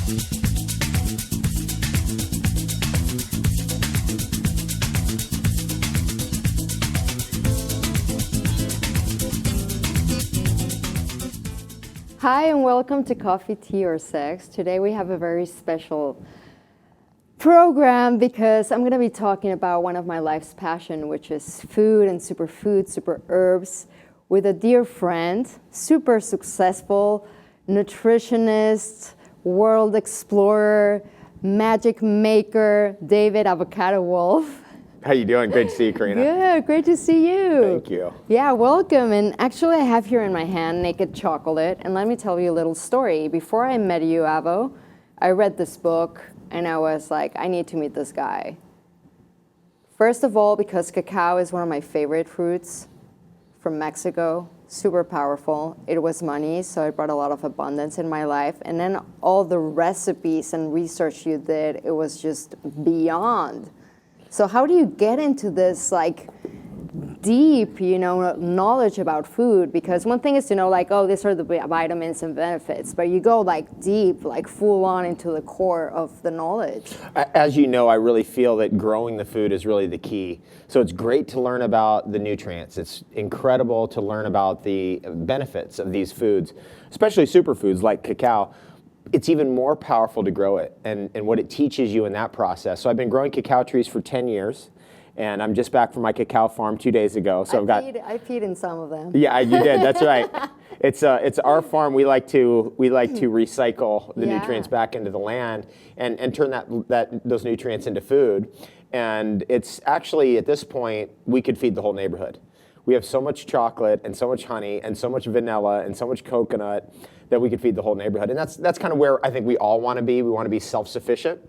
Hi and welcome to Coffee, Tea or Sex. Today we have a very special program because I'm going to be talking about one of my life's passion, which is food and superfoods, super herbs, with a dear friend, super successful nutritionist, world explorer, magic maker, David Avocado Wolfe. How you doing? Great to see you, Karina. Good, great to see you. Thank you. Yeah, welcome. And actually I have here in my hand Naked Chocolate. And let me tell you a little story. Before I met you, Avo, I read this book and I was like, I need to meet this guy. First of all, because cacao is one of my favorite fruits from Mexico, super powerful. It was money, so it brought a lot of abundance in my life. And then all the recipes and research you did, it was just beyond. So how do you get into this like deep, knowledge about food? Because one thing is to know like, oh, these are the vitamins and benefits, but you go like deep, like full on into the core of the knowledge. As you know, I really feel that growing the food is really the key. So it's great to learn about the nutrients. It's incredible to learn about the benefits of these foods, especially superfoods like cacao. It's even more powerful to grow it and what it teaches you in that process. So I've been growing cacao trees for 10 years, and I'm just back from my cacao farm 2 days ago. So I feed in some of them. Yeah, you did. That's right. It's our farm. We like to recycle the nutrients back into the land and turn those nutrients into food. And it's actually at this point we could feed the whole neighborhood. We have so much chocolate and so much honey and so much vanilla and so much coconut that we could feed the whole neighborhood. And that's kind of where I think we all want to be. We want to be self-sufficient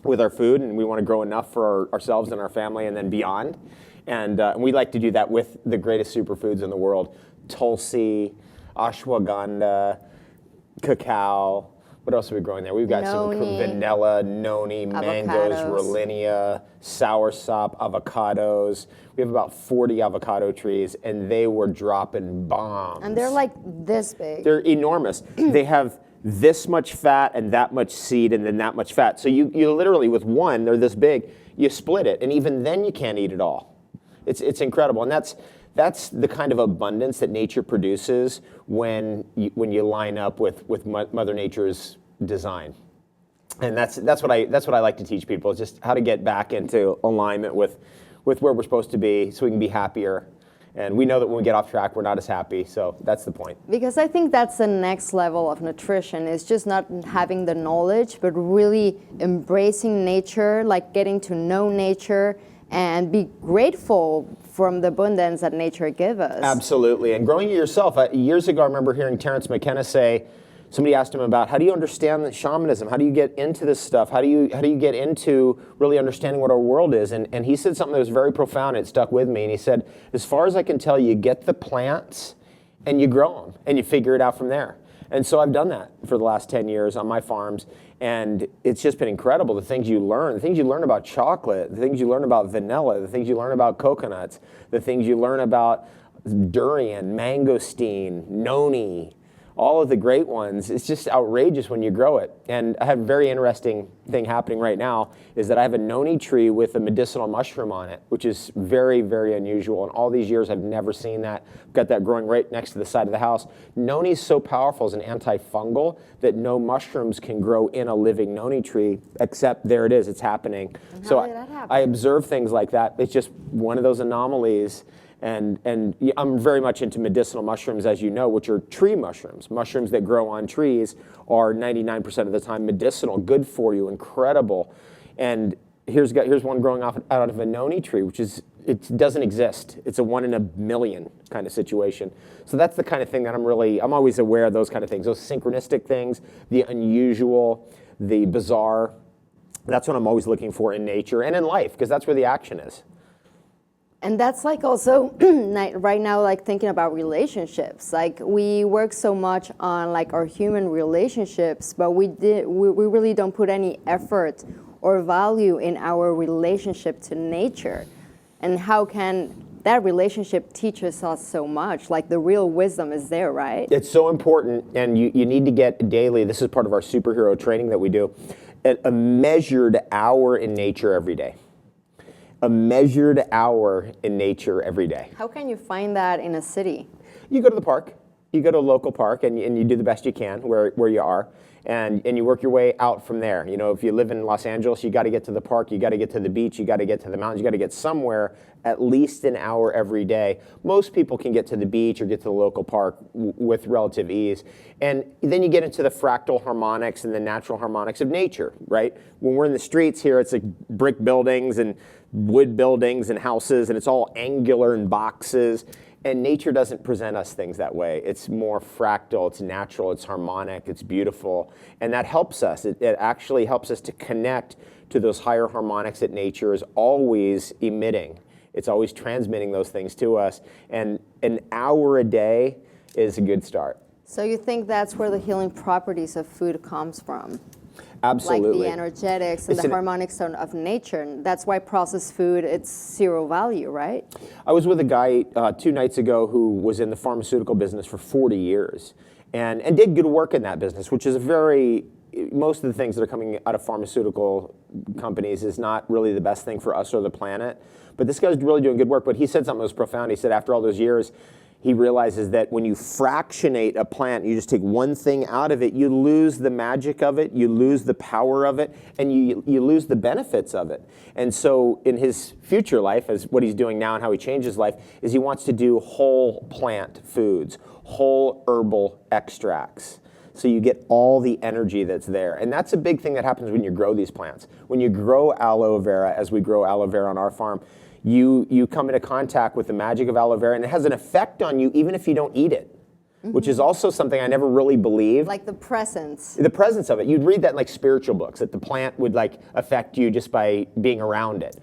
with our food, and we want to grow enough for ourselves and our family and then beyond. And we like to do that with the greatest superfoods in the world: Tulsi, ashwagandha, cacao. What else are we growing there? We've got some vanilla, noni, mangoes, rollinia, soursop, avocados. We have about 40 avocado trees, and they were dropping bombs. And they're like this big. They're enormous. They have this much fat and that much seed and then that much fat. So you literally, with one, they're this big, you split it, and even then you can't eat it all. It's incredible, and that's the kind of abundance that nature produces when you line up with Mother Nature's design. And that's what I like to teach people, is just how to get back into alignment with where we're supposed to be so we can be happier. And we know that when we get off track, we're not as happy. So that's the point. Because I think that's the next level of nutrition, is just not having the knowledge, but really embracing nature, like getting to know nature and be grateful from the abundance that nature gives us. Absolutely. And growing it yourself. Years ago, I remember hearing Terrence McKenna say, somebody asked him about, how do you understand the shamanism? How do you get into this stuff? How do you get into really understanding what our world is? And he said something that was very profound. It stuck with me. And he said, as far as I can tell, you get the plants and you grow them and you figure it out from there. And so I've done that for the last 10 years on my farms. And it's just been incredible, the things you learn about chocolate, the things you learn about vanilla, the things you learn about coconuts, the things you learn about durian, mangosteen, noni, all of the great ones. It's just outrageous when you grow it. And I have a very interesting thing happening right now, is that I have a noni tree with a medicinal mushroom on it, which is very, very unusual. In all these years, I've never seen that. I've got that growing right next to the side of the house. Noni is so powerful as an antifungal that no mushrooms can grow in a living noni tree, except there it is, it's happening. And so how did that happen? I observe things like that. It's just one of those anomalies. And I'm very much into medicinal mushrooms, as you know, which are tree mushrooms. Mushrooms that grow on trees are 99% of the time medicinal, good for you, incredible. And here's one growing out of a noni tree, which it doesn't exist. It's a 1 in a million kind of situation. So that's the kind of thing that I'm always aware of, those kind of things, those synchronistic things, the unusual, the bizarre. That's what I'm always looking for in nature and in life, because that's where the action is. And that's like also right now, like thinking about relationships. Like we work so much on like our human relationships, but we really don't put any effort or value in our relationship to nature. And how can that relationship teaches us so much. Like the real wisdom is there, right? It's so important, and you need to get daily, this is part of our superhero training that we do, a measured hour in nature every day. A measured hour in nature every day. How can you find that in a city? You go to the park. You go to a local park, and you do the best you can where you are, and you work your way out from there. You know, if you live in Los Angeles, you got to get to the park, you got to get to the beach, you got to get to the mountains, you got to get somewhere at least an hour every day. Most people can get to the beach or get to the local park with relative ease. And then you get into the fractal harmonics and the natural harmonics of nature, right? When we're in the streets here, it's like brick buildings and wood buildings and houses, and it's all angular and boxes. And nature doesn't present us things that way. It's more fractal, it's natural, it's harmonic, it's beautiful. And that helps us. It actually helps us to connect to those higher harmonics that nature is always emitting. It's always transmitting those things to us. And an hour a day is a good start. So you think that's where the healing properties of food comes from? Absolutely. Like the energetics and the harmonics of nature. And that's why processed food, it's zero value, right? I was with a guy 2 nights ago who was in the pharmaceutical business for 40 years and did good work in that business, which is most of the things that are coming out of pharmaceutical companies is not really the best thing for us or the planet. But this guy's really doing good work. But he said something that was profound. He said after all those years, he realizes that when you fractionate a plant, you just take one thing out of it, you lose the magic of it, you lose the power of it, and you lose the benefits of it. And so in his future life, as what he's doing now and how he changes life, is he wants to do whole plant foods, whole herbal extracts. So you get all the energy that's there. And that's a big thing that happens when you grow these plants. When you grow aloe vera, as we grow aloe vera on our farm, you come into contact with the magic of aloe vera, and it has an effect on you even if you don't eat it, which is also something I never really believed. Like the presence. The presence of it. You'd read that in like spiritual books, that the plant would like affect you just by being around it.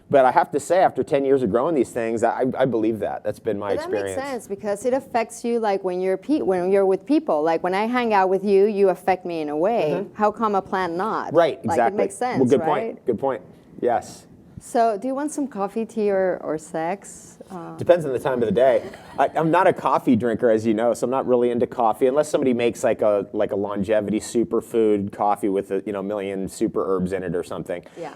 But I have to say, after 10 years of growing these things, I believe that. That's been my experience. That makes sense because it affects you like when you're with people. Like when I hang out with you, you affect me in a way. How come a plant not? Right, exactly. Like it makes sense, well, good right? point. Good point. Yes. So do you want some coffee, tea, or sex? Depends on the time of the day. I'm not a coffee drinker, as you know, so I'm not really into coffee unless somebody makes like a longevity superfood coffee with a million super herbs in it or something. Yeah.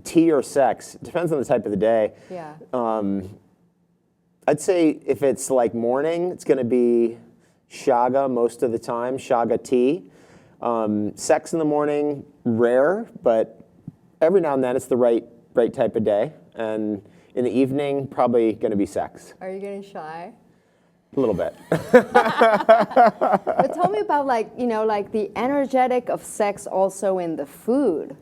Tea or sex depends on the type of the day. Yeah. I'd say if it's like morning, it's going to be shaga most of the time, shaga tea. Sex in the morning, rare, but every now and then it's the right type of day. And in the evening, probably going to be sex. Are you getting shy? A little bit. But tell me about like the energetic of sex also in the food.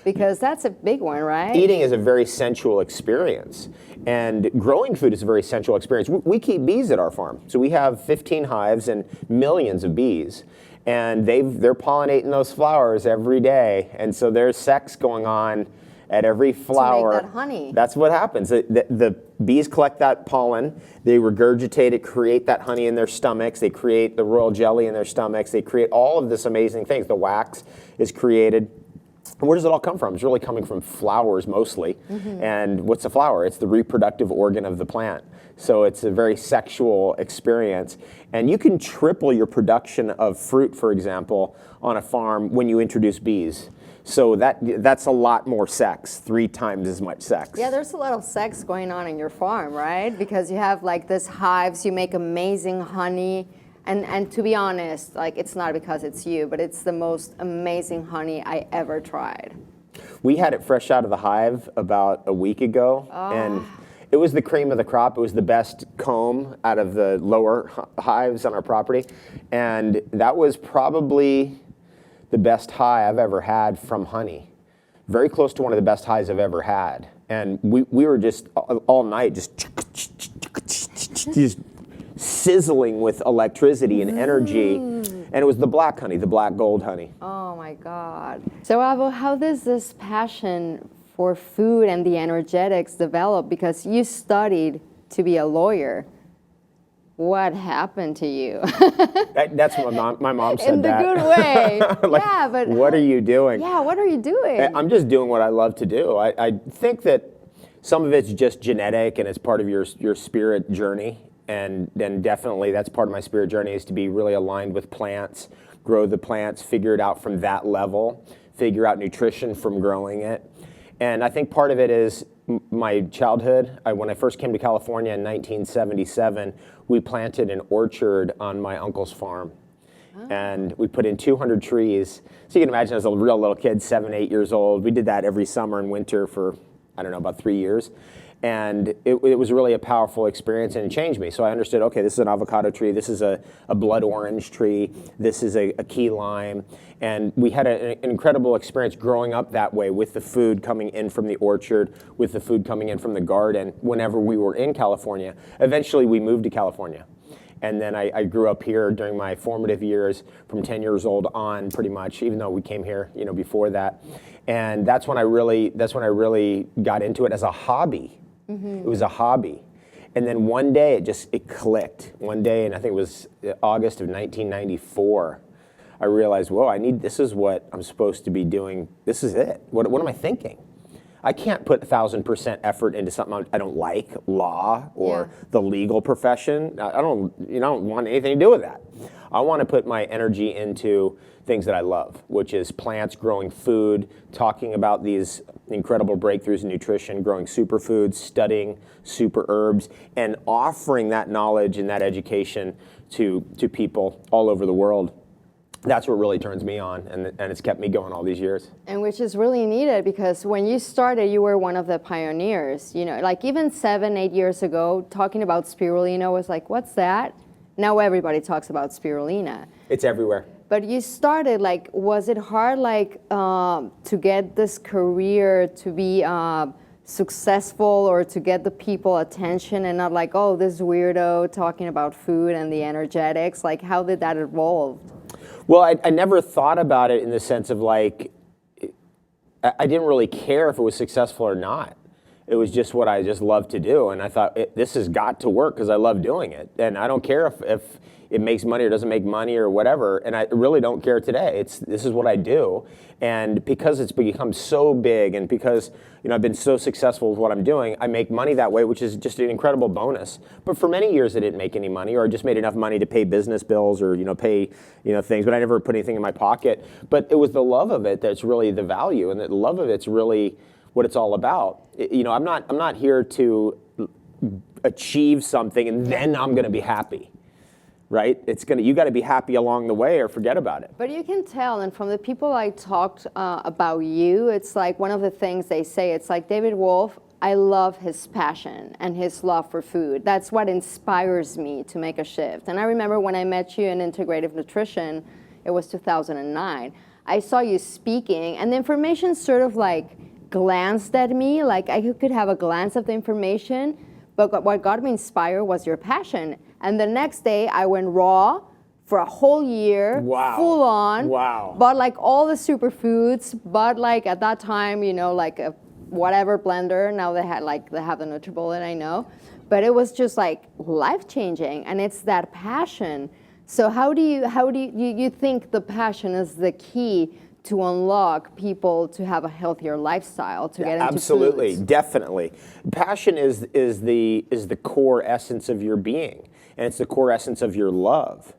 Because that's a big one, right? Eating is a very sensual experience. And growing food is a very sensual experience. We keep bees at our farm. So we have 15 hives and millions of bees. And they're pollinating those flowers every day. And so there's sex going on at every flower. To make that honey. That's what happens. The bees collect that pollen, they regurgitate it, create that honey in their stomachs, they create the royal jelly in their stomachs, they create all of this amazing things. The wax is created. And where does it all come from? It's really coming from flowers mostly. And what's a flower? It's the reproductive organ of the plant. So it's a very sexual experience. And you can triple your production of fruit, for example, on a farm when you introduce bees. So that's a lot more sex, 3 times as much sex. Yeah, there's a lot of sex going on in your farm, right? Because you have like this hives, you make amazing honey. And to be honest, like it's not because it's you, but it's the most amazing honey I ever tried. We had it fresh out of the hive about a week ago, and it was the cream of the crop. It was the best comb out of the lower hives on our property, and that was probably the best high I've ever had from honey. Very close to one of the best highs I've ever had. And we were just all night just sizzling with electricity and energy. And it was the black honey, the black gold honey. Oh my God. So Avo, how does this passion for food and the energetics develop? Because you studied to be a lawyer. What happened to you? That's what my mom said. In the that. good way. Like, yeah, but what are you doing? Yeah, what are you doing? I'm just doing what I love to do. I think that Some of it's just genetic and it's part of your spirit journey. And then definitely that's part of my spirit journey, is to be really aligned with plants, grow the plants, figure it out from that level, figure out nutrition from growing it. And I think part of it is my childhood. When I first came to California in 1977, we planted an orchard on my uncle's farm. And we put in 200 trees. So you can imagine, as a real little kid, 7, 8 years old, we did that every summer and winter for, I don't know, about 3 years. And it was really a powerful experience, and it changed me. So I understood, okay, this is an avocado tree, this is a blood orange tree, this is a key lime. And we had an incredible experience growing up that way, with the food coming in from the orchard, with the food coming in from the garden whenever we were in California. Eventually we moved to California. And then I grew up here during my formative years, from 10 years old on, pretty much, even though we came here, before that. And that's when I really got into it as a hobby. Mm-hmm. It was a hobby. And then one day it clicked. One day, and I think it was August of 1994, I realized, whoa, this is what I'm supposed to be doing. This is it. What am I thinking? I can't put 1,000% effort into something I don't like, law or the legal profession. I don't want anything to do with that. I want to put my energy into things that I love, which is plants, growing food, talking about these incredible breakthroughs in nutrition, growing superfoods, studying super herbs, and offering that knowledge and that education to people all over the world. That's what really turns me on, and it's kept me going all these years. And which is really needed, because when you started, you were one of the pioneers. Like even 7, 8 years ago, talking about spirulina was like, what's that? Now everybody talks about spirulina. It's everywhere. But you started, like, was it hard, like, to get this career to be successful, or to get the people attention, and not like, oh, this weirdo talking about food and the energetics? Like, how did that evolve? Well, I never thought about it in the sense of, like, I didn't really care if it was successful or not. It was just what I just loved to do, and I thought, this has got to work because I love doing it, and I don't care if it makes money or doesn't make money or whatever, and I really don't care today. This is what I do, and because it's become so big, and because I've been so successful with what I'm doing, I make money that way, which is just an incredible bonus. But for many years, I didn't make any money, or I just made enough money to pay business bills, or pay things, but I never put anything in my pocket. But it was the love of it that's really the value, and the love of it's really what it's all about. I'm not here to achieve something and then I'm going to be happy. Right? You got to be happy along the way, or forget about it. But you can tell, and from the people I talked about you, it's like one of the things they say, it's like, David Wolfe, I love his passion and his love for food. That's what inspires me to make a shift. And I remember when I met you in integrative nutrition, it was 2009, I saw you speaking, and the information sort of like glanced at me, like I could have a glance of the information, but what got me inspired was your passion. And the next day, I went raw for a whole year, full on. Wow. Bought like all the superfoods, but like at that time, like a whatever blender. Now they have the NutriBullet, I know. But it was just like life-changing, and it's that passion. So how do you think the passion is the key to unlock people to have a healthier lifestyle, to get into absolutely, foods? Definitely. Passion is the core essence of your being, and it's the core essence of your love.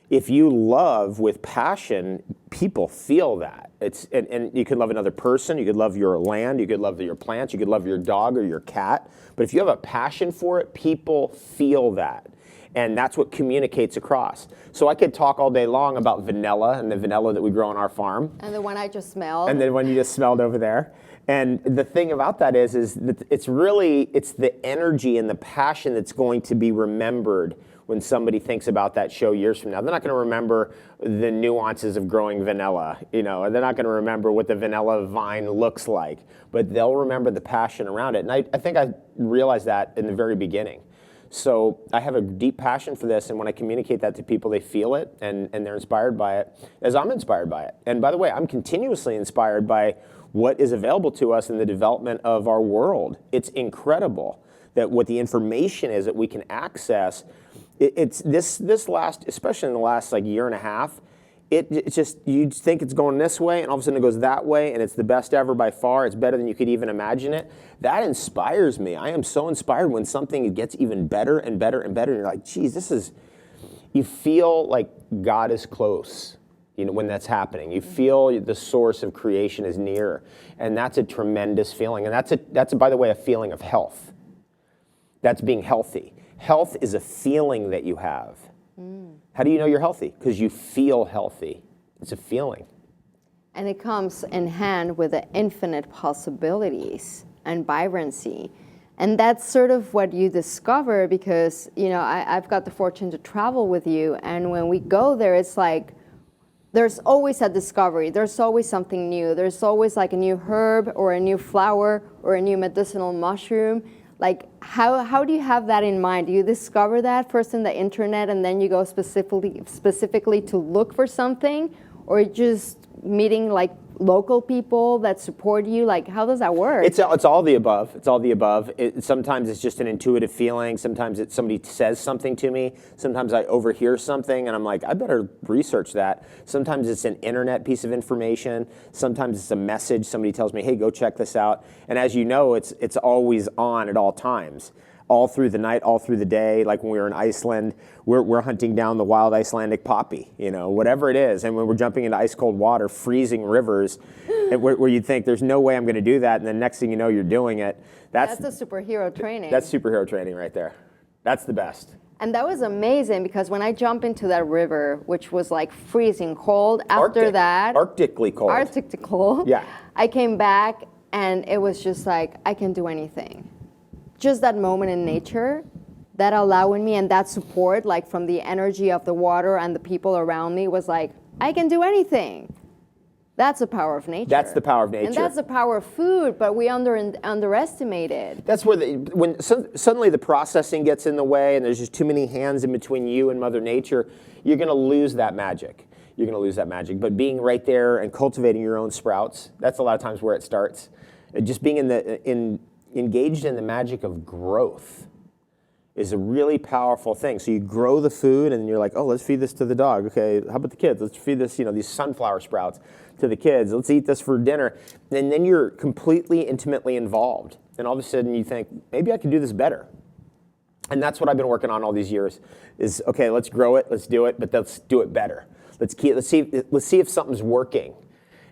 If you love with passion, people feel that. And you can love another person, you could love your land, you could love your plants, you could love your dog or your cat. But if you have a passion for it, people feel that. And that's what communicates across. So I could talk all day long about vanilla, and the vanilla that we grow on our farm. And the one I just smelled. And the one you just smelled over there. And the thing about that is that it's the energy and the passion that's going to be remembered when somebody thinks about that show years from now. They're not going to remember the nuances of growing vanilla, and they're not going to remember what the vanilla vine looks like, but they'll remember the passion around it. And I think I realized that in the very beginning. So I have a deep passion for this, and when I communicate that to people, they feel it, and they're inspired by it, as I'm inspired by it. And by the way, I'm continuously inspired by what is available to us in the development of our world. It's incredible that what the information is that we can access. It's this last, especially in the last year and a half, it's just, you think it's going this way, and all of a sudden it goes that way, and it's the best ever by far. It's better than you could even imagine it. That inspires me. I am so inspired when something gets even better and better and better. And you're like, geez, you feel like God is close, when that's happening. You feel the source of creation is near. And that's a tremendous feeling. And that's by the way, a feeling of health. That's being healthy. Health is a feeling that you have. How do you know you're healthy? Because you feel healthy. It's a feeling. And it comes in hand with the infinite possibilities and vibrancy. And that's sort of what you discover because, I've got the fortune to travel with you. And when we go there, it's like, there's always a discovery. There's always something new. There's always like a new herb or a new flower or a new medicinal mushroom. Like, how do you have that in mind? Do you discover that first in the internet and then you go specifically to look for something? Or just meeting like local people that support you? Like, how does that work? It's all the above. It's all the above. Sometimes it's just an intuitive feeling. Sometimes somebody says something to me. Sometimes I overhear something and I'm like, I better research that. Sometimes it's an internet piece of information. Sometimes it's a message. Somebody tells me, hey, go check this out. And as you know, it's always on at all times. All through the night, all through the day. Like when we were in Iceland, we're hunting down the wild Icelandic poppy, whatever it is. And when we're jumping into ice cold water, freezing rivers, where you'd think there's no way I'm going to do that, and then next thing you know, you're doing it. That's the superhero training. That's superhero training right there. That's the best. And that was amazing because when I jumped into that river, which was like freezing cold, after that, Arctically cold. Yeah. I came back and it was just like, I can do anything. Just that moment in nature, that allowing me and that support, like from the energy of the water and the people around me, was like, I can do anything. That's the power of nature. That's the power of nature. And that's the power of food, but we underestimate it. That's where when suddenly the processing gets in the way and there's just too many hands in between you and Mother Nature, you're going to lose that magic. You're going to lose that magic. But being right there and cultivating your own sprouts, that's a lot of times where it starts. Just being engaged in the magic of growth is a really powerful thing. So you grow the food and you're like, oh, let's feed this to the dog. Okay, how about the kids? Let's feed this, these sunflower sprouts to the kids. Let's eat this for dinner. And then you're completely intimately involved. And all of a sudden you think, maybe I can do this better. And that's what I've been working on all these years is, okay, let's grow it, let's do it, but let's do it better. Let's see if something's working.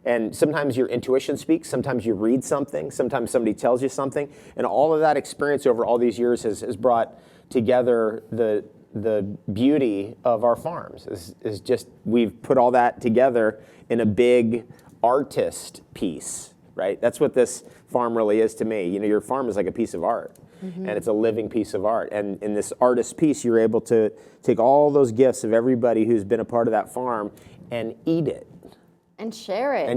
And sometimes your intuition speaks, sometimes you read something, sometimes somebody tells you something, and all of that experience over all these years has brought together the beauty of our farms. Is just, we've put all that together in a big artist piece, right? That's what this farm really is to me. Your farm is like a piece of art, and it's a living piece of art. And in this artist piece, you're able to take all those gifts of everybody who's been a part of that farm and eat it. And share it.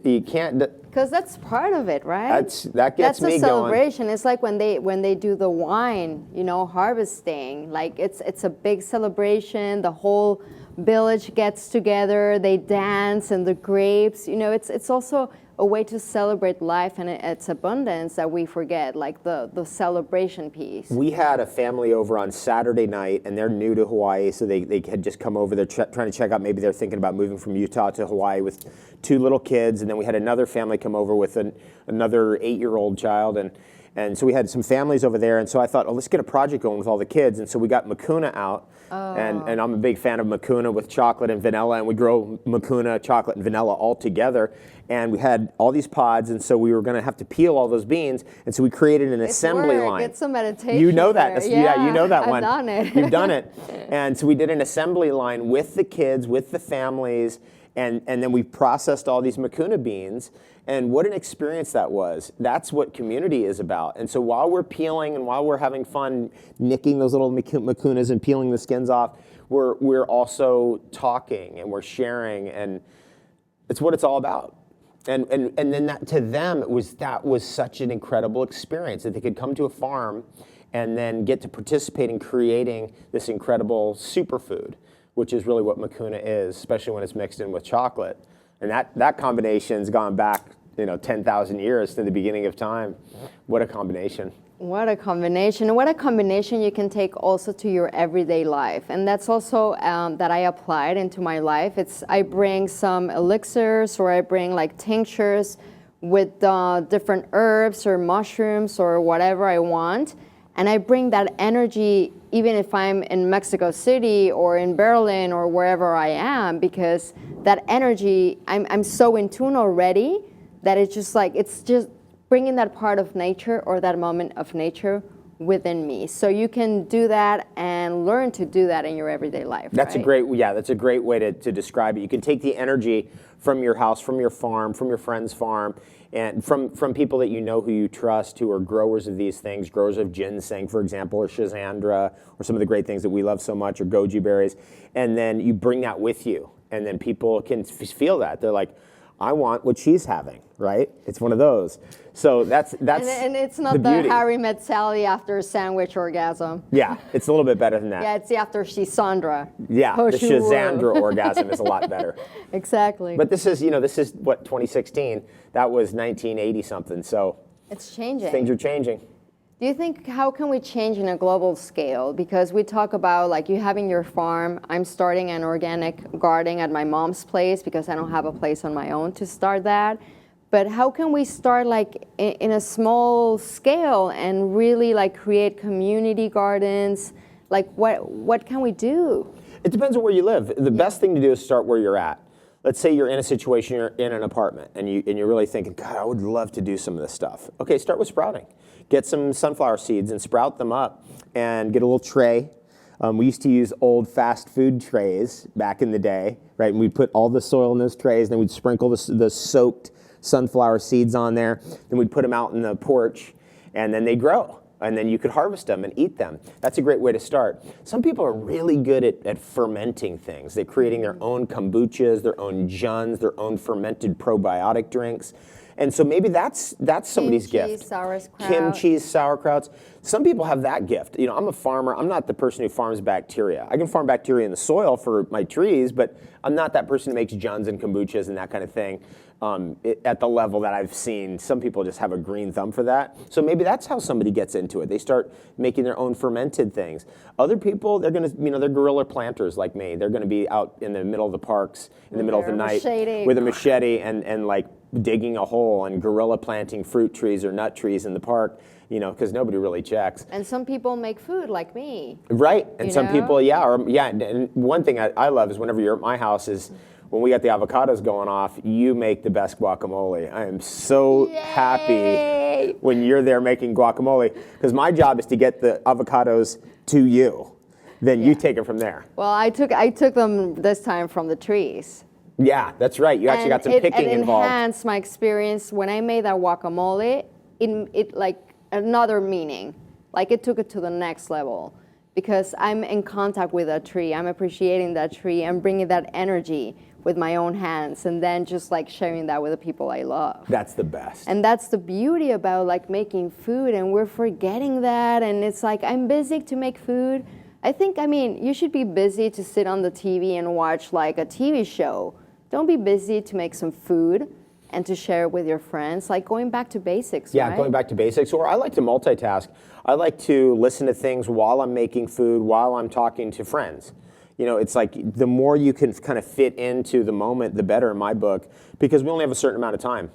You can't. Because that's part of it, right? That gets me going. That's a celebration. It's like when they do the wine, harvesting. Like it's a big celebration. The whole village gets together. They dance and the grapes. It's also a way to celebrate life and its abundance that we forget, like the celebration piece. We had a family over on Saturday night, and they're new to Hawaii, so they had just come over. They're trying to check out, maybe they're thinking about moving from Utah to Hawaii with 2 little kids, and then we had another family come over with another 8-year-old child, and so we had some families over there, and so I thought, let's get a project going with all the kids, and so we got mucuna out. And I'm a big fan of mucuna with chocolate and vanilla, and we grow mucuna, chocolate, and vanilla all together. And we had all these pods, and so we were going to have to peel all those beans, and so we created an assembly line. It's a meditation. You know that. Yeah, you know that one. I've done it. You've done it. And so we did an assembly line with the kids, with the families, and then we processed all these mucuna beans. And what an experience that was. That's what community is about. And so while we're peeling and while we're having fun nicking those little mucunas and peeling the skins off, we're also talking and we're sharing, and it's what it's all about. And then that, to them, that was such an incredible experience that they could come to a farm and then get to participate in creating this incredible superfood, which is really what mucuna is, especially when it's mixed in with chocolate. And that combination's gone back, 10,000 years to the beginning of time. What a combination. What a combination. What a combination you can take also to your everyday life. And that's also that I applied into my life. I bring some elixirs, or I bring like tinctures with different herbs or mushrooms or whatever I want. And I bring that energy even if I'm in Mexico City or in Berlin or wherever I am, because that energy, I'm so in tune already that it's just bringing that part of nature or that moment of nature within me. So you can do that and learn to do that in your everyday life. That's right? that's a great way to describe it. You can take the energy from your house, from your farm, from your friend's farm, and from people that you know, who you trust, who are growers of these things, growers of ginseng, for example, or schizandra, or some of the great things that we love so much, or goji berries, and then you bring that with you, and then people can feel that. They're like, I want what she's having, right? It's one of those. So that's and it's not the Harry met Sally after a sandwich orgasm. Yeah, it's a little bit better than that. Yeah, it's the after Shisandra. Yeah, the Shizandra orgasm is a lot better. Exactly. But this is what, 2016. That was 1980 something. So it's changing. Things are changing. Do you think, how can we change in a global scale? Because we talk about like you having your farm. I'm starting an organic garden at my mom's place because I don't have a place on my own to start that. But how can we start like in a small scale and really like create community gardens? Like what can we do? It depends on where you live. The best thing to do is start where you're at. Let's say you're in a situation, you're in an apartment, and you're really thinking, God, I would love to do some of this stuff. Okay, start with sprouting. Get some sunflower seeds and sprout them up, and get a little tray. We used to use old fast food trays back in the day, right? And we'd put all the soil in those trays, and then we'd sprinkle the soaked sunflower seeds on there. Then we'd put them out in the porch, and then they grow. And then you could harvest them and eat them. That's a great way to start. Some people are really good at fermenting things. They're creating their own kombuchas, their own juns, their own fermented probiotic drinks. And so maybe that's somebody's gift. Kimchi, sauerkrauts. Some people have that gift. You know, I'm a farmer. I'm not the person who farms bacteria. I can farm bacteria in the soil for my trees, but I'm not that person who makes juns and kombuchas and that kind of thing at the level that I've seen. Some people just have a green thumb for that. So maybe that's how somebody gets into it. They start making their own fermented things. Other people, they're going to, they're guerrilla planters like me. They're going to be out in the middle of the parks in the middle of the night with a machete and like digging a hole and guerrilla planting fruit trees or nut trees in the park, because nobody really checks. And some people make food like me. Right, and some people, and one thing I love is whenever you're at my house is when we got the avocados going off, you make the best guacamole. I am so happy when you're there making guacamole, because my job is to get the avocados to you. Then you take it from there. Well, I took them this time from the trees. Yeah, that's right. You actually got some picking involved. It enhanced my experience when I made that guacamole. It like another meaning. Like it took it to the next level, because I'm in contact with that tree. I'm appreciating that tree and bringing that energy with my own hands, and then just like sharing that with the people I love. That's the best. And that's the beauty about like making food, and we're forgetting that. And it's like, I'm busy to make food. You should be busy to sit on the TV and watch like a TV show. Don't be busy to make some food and to share it with your friends, like going back to basics, Yeah, right? going back to basics. Or I like to multitask. I like to listen to things while I'm making food, while I'm talking to friends. It's like the more you can kind of fit into the moment, the better in my book, because we only have a certain amount of time.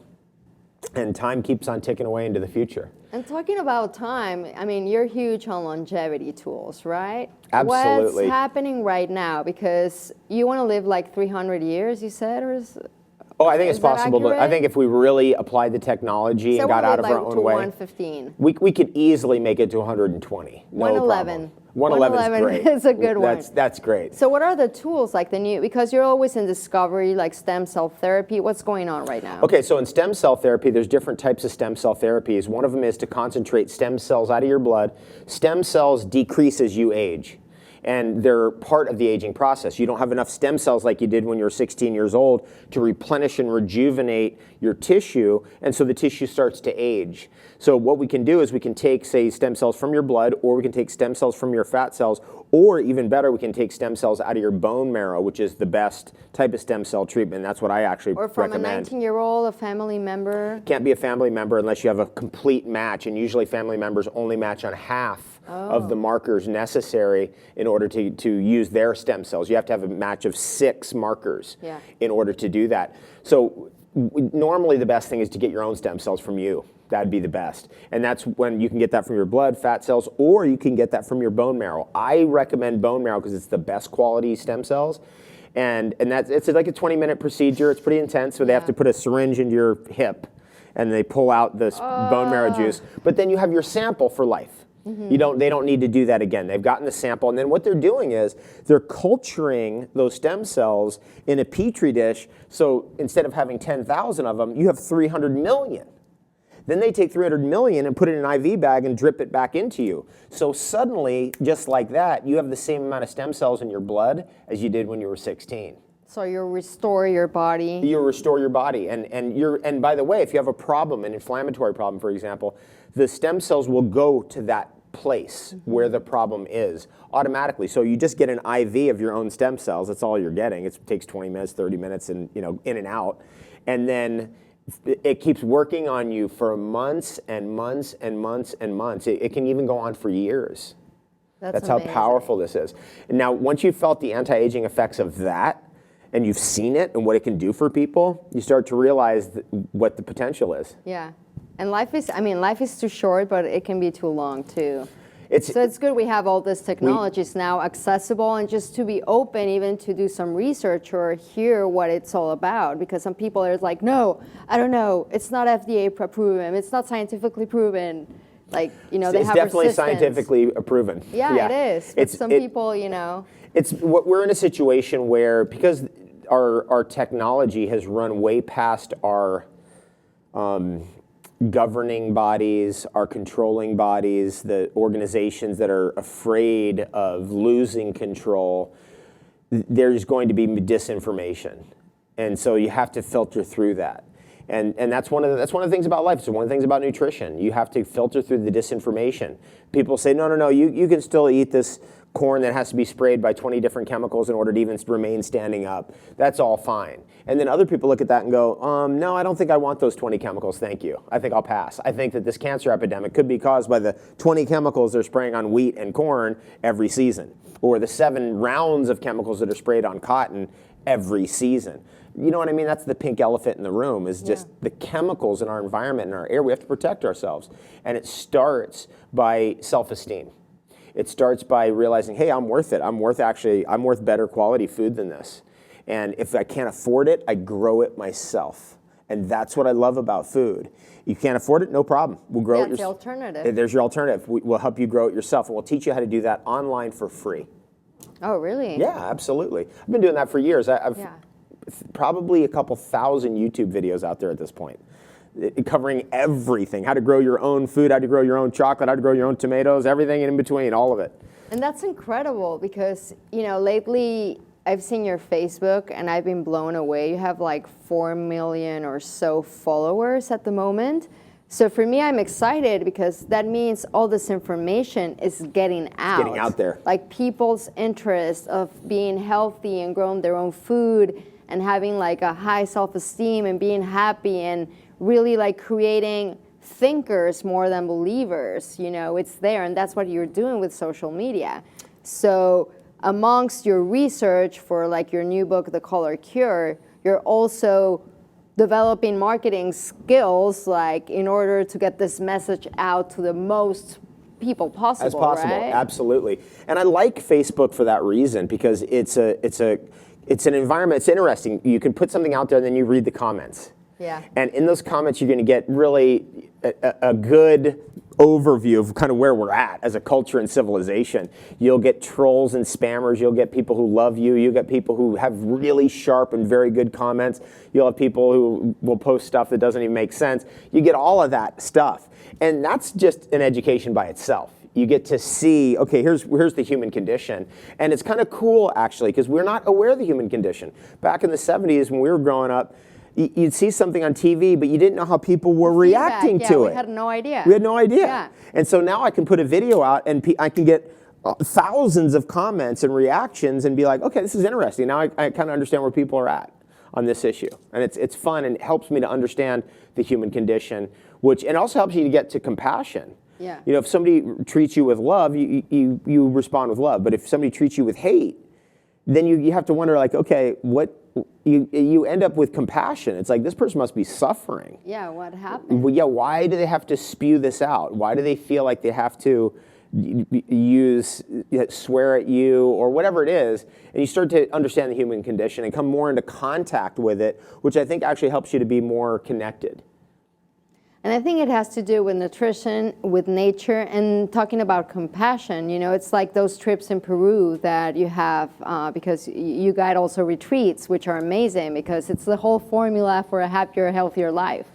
And time keeps on ticking away into the future. And talking about time, you're huge on longevity tools, right? Absolutely. What's happening right now? Because you want to live like 300 years, you said, or is? Oh, I think it's possible. I think if we really applied the technology and got out of our own way, 115. We could easily make it to 120. 111. 111 is great. Is a good one. That's great. So what are the tools, like the new, because you're always in discovery, like stem cell therapy. What's going on right now? Okay, so in stem cell therapy, there's different types of stem cell therapies. One of them is to concentrate stem cells out of your blood. Stem cells decrease as you age. and they're part of the aging process. You don't have enough stem cells like you did when you were 16 years old to replenish and rejuvenate your tissue, and so the tissue starts to age. So what we can do is we can take, say, stem cells from your blood, or we can take stem cells from your fat cells, or even better, we can take stem cells out of your bone marrow, which is the best type of stem cell treatment. That's what I actually recommend. Or from a 19-year-old, a family member? Can't be a family member unless you have a complete match, and usually family members only match on half of the markers necessary in order to use their stem cells. You have to have a match of 6 markers in order to do that. So normally the best thing is to get your own stem cells from you. That'd be the best. And that's when you can get that from your blood, fat cells, or you can get that from your bone marrow. I recommend bone marrow because it's the best quality stem cells. And it's like a 20-minute procedure. It's pretty intense. So they have to put a syringe into your hip and they pull out this bone marrow juice. But then you have your sample for life. They don't need to do that again. They've gotten the sample, and then what they're doing is they're culturing those stem cells in a petri dish. So instead of having 10,000 of them, you have 300 million. Then they take 300 million and put it in an IV bag and drip it back into you. So suddenly, just like that, you have the same amount of stem cells in your blood as you did when you were 16. So you'll restore your body. You'll restore your body. And by the way, if you have a problem, an inflammatory problem, for example, the stem cells will go to that place where the problem is automatically. So you just get an IV of your own stem cells. That's all you're getting. It takes 20 minutes, 30 minutes, and in and out. And then it keeps working on you for months and months and months and months. It can even go on for years. That's how powerful this is. And now, once you've felt the anti-aging effects of that, and you've seen it and what it can do for people, you start to realize what the potential is. Yeah. And life is too short, but it can be too long too. So it's good we have all these technologies now accessible, and just to be open even to do some research or hear what it's all about, because some people are like, no, I don't know, it's not FDA proven, it's not scientifically proven. Like, they have It's definitely resistance. Scientifically proven. Yeah, it is. But some people, It's we're in a situation where, because our technology has run way past our governing bodies, our controlling bodies, the organizations that are afraid of losing control, there's going to be disinformation. And so you have to filter through that. And that's one of the things about life. It's one of the things about nutrition. You have to filter through the disinformation. People say, no, you can still eat this corn that has to be sprayed by 20 different chemicals in order to even remain standing up. That's all fine. And then other people look at that and go, no, I don't think I want those 20 chemicals, thank you. I think I'll pass. I think that this cancer epidemic could be caused by the 20 chemicals they're spraying on wheat and corn every season, or the 7 rounds of chemicals that are sprayed on cotton every season. You know what I mean? That's the pink elephant in the room, is just the chemicals in our environment and our air. We have to protect ourselves. And it starts by self-esteem. It starts by realizing, hey, I'm worth it. I'm worth better quality food than this. And if I can't afford it, I grow it myself. And that's what I love about food. You can't afford it, no problem. We'll grow it yourself. That's the alternative. There's your alternative. We'll help you grow it yourself, and we'll teach you how to do that online for free. Oh, really? Yeah, absolutely. I've been doing that for years. I've probably a couple thousand YouTube videos out there at this point, covering everything: how to grow your own food, how to grow your own chocolate, how to grow your own tomatoes, everything in between, all of it. And that's incredible, because lately I've seen your Facebook and I've been blown away. You have like 4 million or so followers at the moment. So for me, I'm excited because that means all this information is getting out. It's getting out there. Like people's interest of being healthy and growing their own food and having like a high self-esteem and being happy and really like creating thinkers more than believers. It's there, and that's what you're doing with social media. So amongst your research for like your new book, The Color Cure, you're also developing marketing skills, like in order to get this message out to the most people possible. As possible, right? Absolutely. And I like Facebook for that reason, because it's an environment. It's interesting. You can put something out there and then you read the comments. Yeah. And in those comments, you're going to get really a good overview of kind of where we're at as a culture and civilization. You'll get trolls and spammers. You'll get people who love you. You'll get people who have really sharp and very good comments. You'll have people who will post stuff that doesn't even make sense. You get all of that stuff. And that's just an education by itself. You get to see, okay, here's the human condition. And it's kind of cool, actually, because we're not aware of the human condition. Back in the 70s, when we were growing up, you'd see something on TV, but you didn't know how people were reacting to it. We had no idea. We had no idea. Yeah. And so now I can put a video out, and I can get thousands of comments and reactions and be like, okay, this is interesting. Now I kind of understand where people are at on this issue. And it's fun, and it helps me to understand the human condition, and also helps you to get to compassion. Yeah. You know, if somebody treats you with love, you respond with love. But if somebody treats you with hate, then you have to wonder, like, okay, what you end up with compassion. It's like, this person must be suffering. Yeah, what happened? Well, yeah, why do they have to spew this out? Why do they feel like they have to swear at you or whatever it is? And you start to understand the human condition and come more into contact with it, which I think actually helps you to be more connected. And I think it has to do with nutrition, with nature, and talking about compassion. You know, it's like those trips in Peru that you have, because you guide also retreats, which are amazing because it's the whole formula for a happier, healthier life.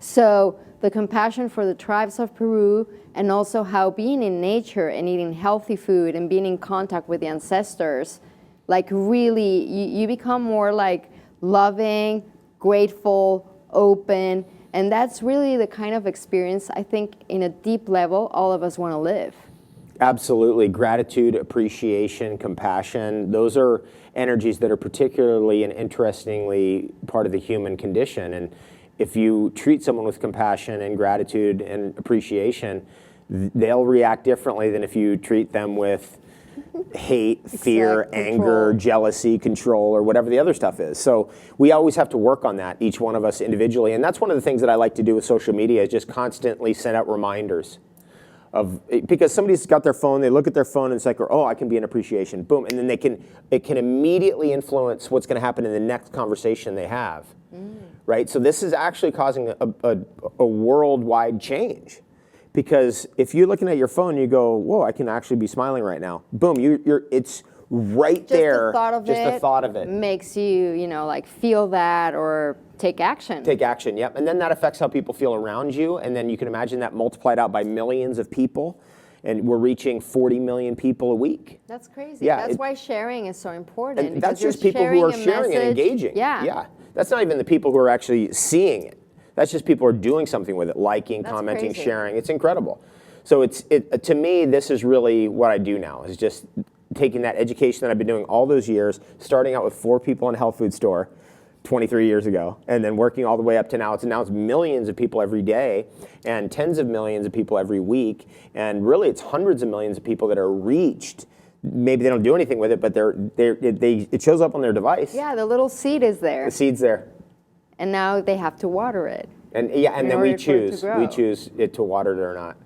So the compassion for the tribes of Peru, and also how being in nature and eating healthy food and being in contact with the ancestors, like really, you become more like loving, grateful, open. And that's really the kind of experience, I think, in a deep level, all of us want to live. Absolutely. Gratitude, appreciation, compassion, those are energies that are particularly and interestingly part of the human condition. And if you treat someone with compassion and gratitude and appreciation, they'll react differently than if you treat them with hate, fear, anger, jealousy, control, or whatever the other stuff is. So we always have to work on that, each one of us individually. And that's one of the things that I like to do with social media, is just constantly send out reminders because somebody's got their phone, they look at their phone, and it's like, oh, I can be in appreciation, boom. And then it can immediately influence what's going to happen in the next conversation they have, right? So this is actually causing a worldwide change. Because if you're looking at your phone, you go, whoa, I can actually be smiling right now. Boom, it's right there. Just the thought of it makes you, like feel that or take action. Take action, yep. And then that affects how people feel around you. And then you can imagine that multiplied out by millions of people. And we're reaching 40 million people a week. That's crazy. Yeah, that's why sharing is so important. And that's just people who are sharing and engaging. Yeah. That's not even the people who are actually seeing it. That's just people who are doing something with it, liking, That's commenting, crazy. sharing. It's incredible. So to me, this is really what I do now, is just taking that education that I've been doing all those years, starting out with 4 people in a health food store 23 years ago, and then working all the way up to now. It's millions of people every day and tens of millions of people every week. And really, it's hundreds of millions of people that are reached. Maybe they don't do anything with it, but it shows up on their device. Yeah, the little seed is there. The seed's there. And now they have to water it. And then we choose it to water it or not.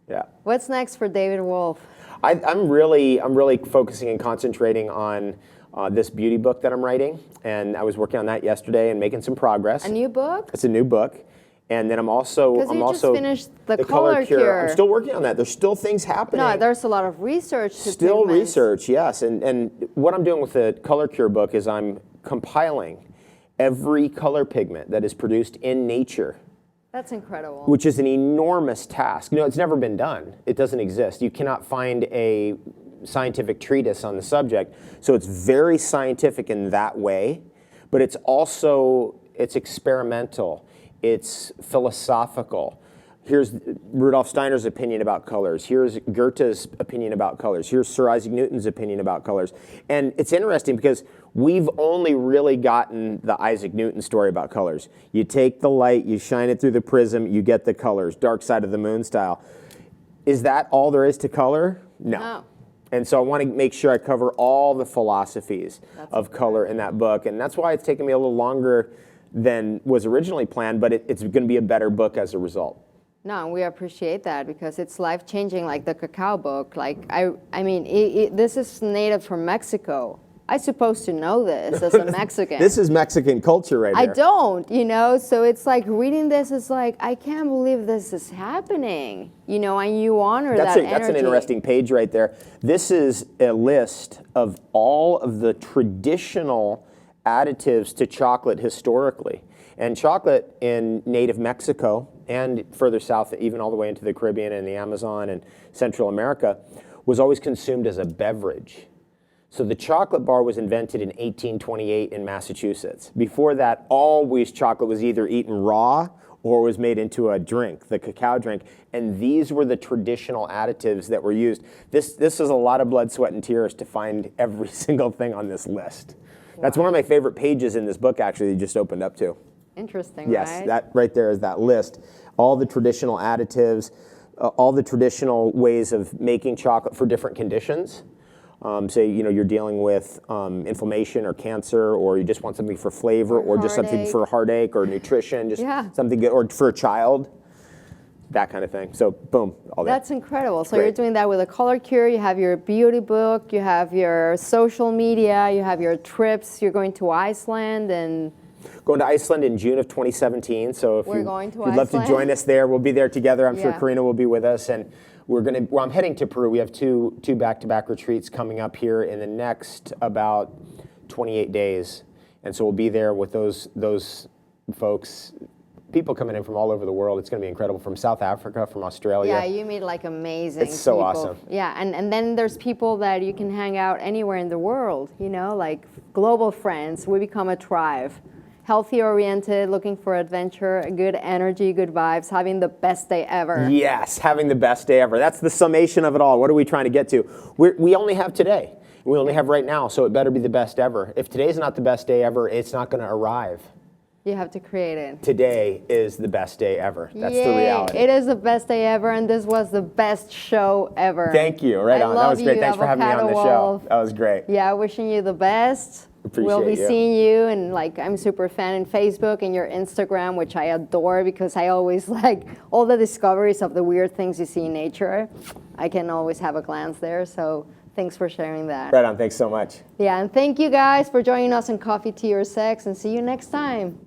Yeah. What's next for David Wolfe? I'm really focusing and concentrating on this beauty book that I'm writing, and I was working on that yesterday and making some progress. A new book? It's a new book, and then I'm also just finished the color cure. I'm still working on that. There's still things happening. No, there's a lot of research. Still research, yes. And what I'm doing with the color cure book is I'm compiling every color pigment that is produced in nature. That's incredible. Which is an enormous task. It's never been done. It doesn't exist. You cannot find a scientific treatise on the subject. So it's very scientific in that way, but it's experimental. It's philosophical. Here's Rudolf Steiner's opinion about colors. Here's Goethe's opinion about colors. Here's Sir Isaac Newton's opinion about colors. And it's interesting because we've only really gotten the Isaac Newton story about colors. You take the light, you shine it through the prism, you get the colors, dark side of the moon style. Is that all there is to color? No. And so I want to make sure I cover all the philosophies of color in that book. And that's why it's taken me a little longer than was originally planned, but it's going to be a better book as a result. No, we appreciate that because it's life-changing, like the cacao book. Like, I mean, this is native from Mexico. I'm supposed to know this as a Mexican. This is Mexican culture right here. I don't, so it's like reading this is like, I can't believe this is happening, and you honor that energy. That's an interesting page right there. This is a list of all of the traditional additives to chocolate historically. And chocolate in native Mexico and further south, even all the way into the Caribbean and the Amazon and Central America, was always consumed as a beverage. So the chocolate bar was invented in 1828 in Massachusetts. Before that, always chocolate was either eaten raw or was made into a drink, the cacao drink. And these were the traditional additives that were used. This is a lot of blood, sweat, and tears to find every single thing on this list. Wow. That's one of my favorite pages in this book, actually, you just opened up to. Interesting, yes, right? That right there is that list. All the traditional additives, all the traditional ways of making chocolate for different conditions. Say, you're dealing with inflammation or cancer, or you just want something for flavor, or just something for heartache or nutrition, just something good, or for a child, that kind of thing. So, boom, all that. That's incredible. So you're doing that with a color cure, you have your beauty book, you have your social media, you have your trips, you're going to Iceland and... Going to Iceland in June of 2017. So if you'd love to join us there, we'll be there together. I'm sure Karina will be with us, and I'm heading to Peru. We have two back-to-back retreats coming up here in the next about 28 days, and so we'll be there with those folks. People coming in from all over the world. It's going to be incredible. From South Africa, from Australia. Yeah, you meet like amazing people. It's so awesome. Yeah, and then there's people that you can hang out anywhere in the world, like global friends. We become a tribe. Healthy oriented, looking for adventure, good energy, good vibes, having the best day ever. Yes, having the best day ever. That's the summation of it all. What are we trying to get to? We only have today. We only have right now, so it better be the best ever. If today's not the best day ever, it's not going to arrive. You have to create it. Today is the best day ever. That's the reality. It is the best day ever, and this was the best show ever. Thank you. Right on. That was great. Thanks for having me on the show. Wolfe. That was great. Yeah, wishing you the best. We'll be seeing you, and I'm super fan in Facebook and your Instagram, which I adore because I always like all the discoveries of the weird things you see in nature. I can always have a glance there, so thanks for sharing that. Right on, thanks so much. Yeah, and thank you guys for joining us on Coffee, Tea, or Sex, and see you next time.